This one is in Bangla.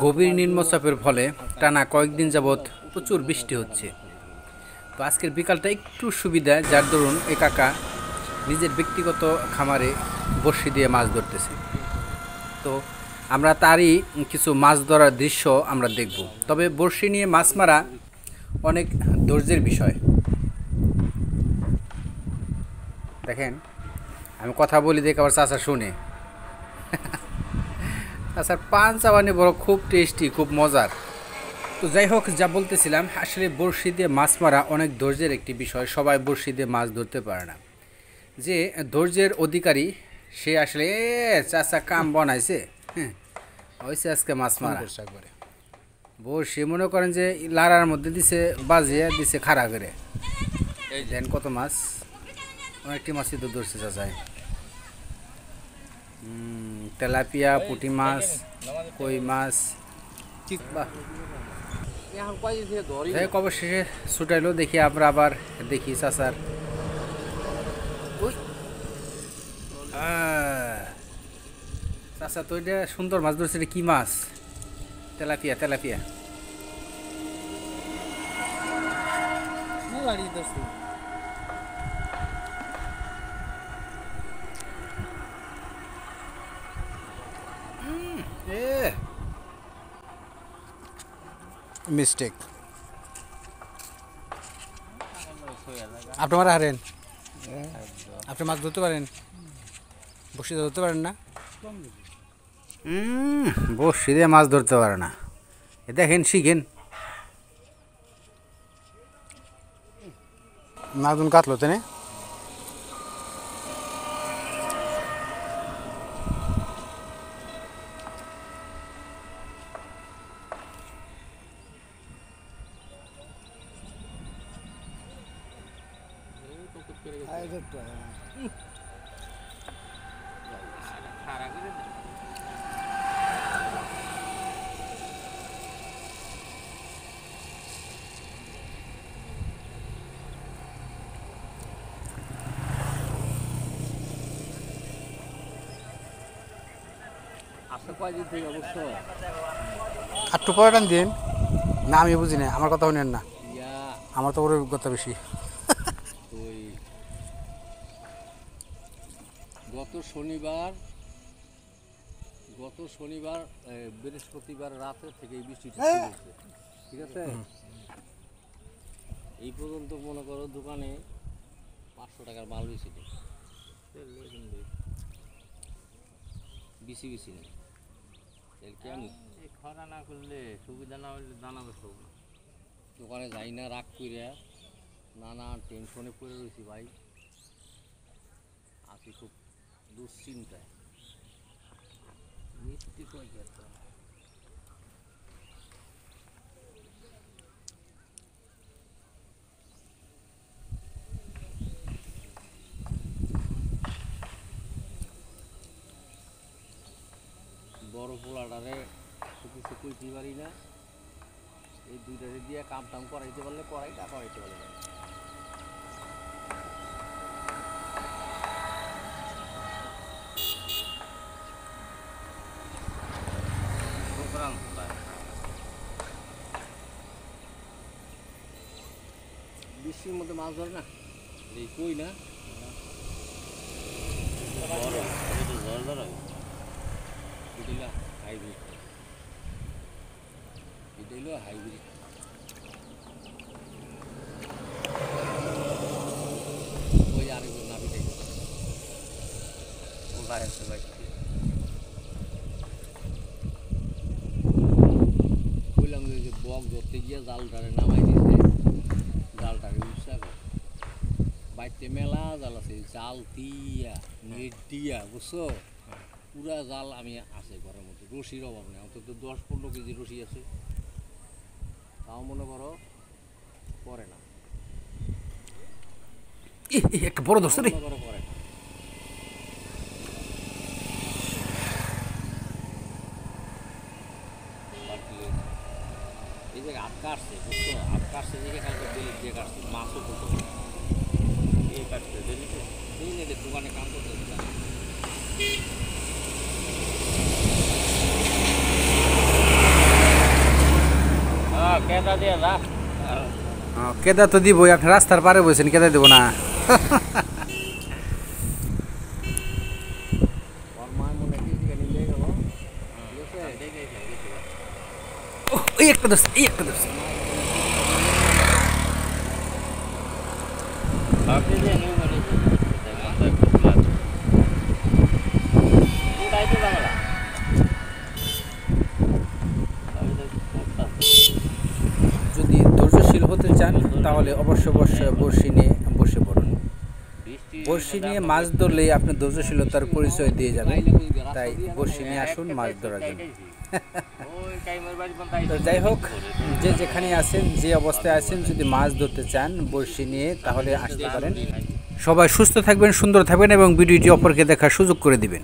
গভীর নিম্নচাপের ফলে টানা কয়েকদিন যাবৎ প্রচুর বৃষ্টি হচ্ছে। তো আজকের বিকালটা একটু সুবিধা, যার দরুন এ কাকা নিজের ব্যক্তিগত খামারে বড়শি দিয়ে মাছ ধরতেছে। তো আমরা তারই কিছু মাছ ধরার দৃশ্য আমরা দেখব। তবে বড়শি নিয়ে মাছ মারা অনেক ধৈর্যের বিষয়। দেখেন, আমি কথা বলি দেখে আবার চাচা শুনে। আচ্ছা, পান চাবানি বড় খুব টেস্টি, খুব মজার। তো যাই হোক, যা বলতেছিলাম, আসলে বড়শি দিয়ে মাছ মারা অনেক ধৈর্যের একটি বিষয়। সবাই বড়শি দিয়ে মাছ ধরতে পারে না। যে ধৈর্যের অধিকারী সে আসলে চাচা কাম বানাইছে। হ্যাঁ, হয়েছে আজকে মাছ মারা একবারে। বড়শি মনে করেন যে লাড়ার মধ্যে দিছে, বাজিয়ে দিছে খাড়া করে। এই দেন কত মাছ, অনেকটি মাছই তো ধরছে চাচাই। তেলাপিয়া, পুঁটি মাছ, কই মাছ, অবশেষে ছুটাইলো। দেখি আমরা আবার দেখি চাচার। চাচা তো এটা সুন্দর মাছ ধরছে। এটা কি মাছ? তেলাপিয়া। Tilapia mistake. আপনি মারা হারেন, আপনি মাছ ধরতে পারেন, বসি ধরতে পারেন না? বসি দিয়ে মাছ ধরতে পারে না। দেখেন, শিখেন। মাছগুন কাটলো তেনে। একটু পরে টান দিন না, আমি বুঝি না, আমার কথা শুনেন না, আমার তো ওর অভিজ্ঞতা বেশি। গত শনিবার বৃহস্পতিবার রাতে থেকে এই বৃষ্টিটা শুরু হয়েছে, ঠিক আছে? এই পর্যন্ত মনে করো দোকানে 500 টাকার মাল বেশি নেই, বেশি নেই। কেমন খরা না করলে সুবিধা না হলে দানা বেশ না, দোকানে যাই না, রাগ করিয়া নানা টেনশনে পড়ে রয়েছি ভাই। আছি খুব দুশ্চিন্তায়। মিষ্টি কই যেত বড় পোলাটারে কিছু কইতে পারি না। এই দুইটারে দিয়ে কাম টাম করাইতে পারলে করাইতে পারলে বৃষ্টির মধ্যে মাছ ধরে না, এই কই না ঝড় ধরা হাইব্রিড, এটা হলো হাইব্রিড। ওই আরেকজন নাবিটাই ও ভাই আছে ভাই, বললাম যে বক ধরতে গিয়ে জালটারে নামাই দিয়েছে, জালটারে উৎসাহ বাইতে মেলা জাল আছে, জাল দিয়া নেট দিয়া, বুঝছো? পুরা জাল আমি আছে ঘরের মধ্যে, রশির অভাব নেই, অন্তত 10-15 কেজি রশি আছে, তাও মনে করো পরে না, একটা বড় ধরছে রে। পরে না। এই জায়গায় আটকা আসছে, বুঝছো? আটকা আসছে দিকে কালকে বেলি দিয়ে কাটছে, মাছও করতে দিয়ে কাটছে, এই নেটে দোকানে কাম করতে কেদা তো দিব, আপনি রাস্তার পারে বলছেন, কেদা দেবো না। এই একটা ধরছে, এই একটা ধরছে। যদি ধৈর্যশীল হতে চান তাহলে অবশ্যই বড়শি নিয়ে বসে পড়ুন। বড়শি নিয়ে মাছ ধরলেই আপনি ধৈর্যশীলতার পরিচয় দিয়ে যাবেন। তাই বড়শি নিয়ে আসুন মাছ ধরার জন্য। তো যাই হোক, যে যেখানে আছেন, যে অবস্থায় আছেন, যদি মাছ ধরতে চান বড়শি নিয়ে তাহলে আসতে পারেন। সবাই সুস্থ থাকবেন, সুন্দর থাকবেন এবং ভিডিওটি অপরকে দেখার সুযোগ করে দিবেন।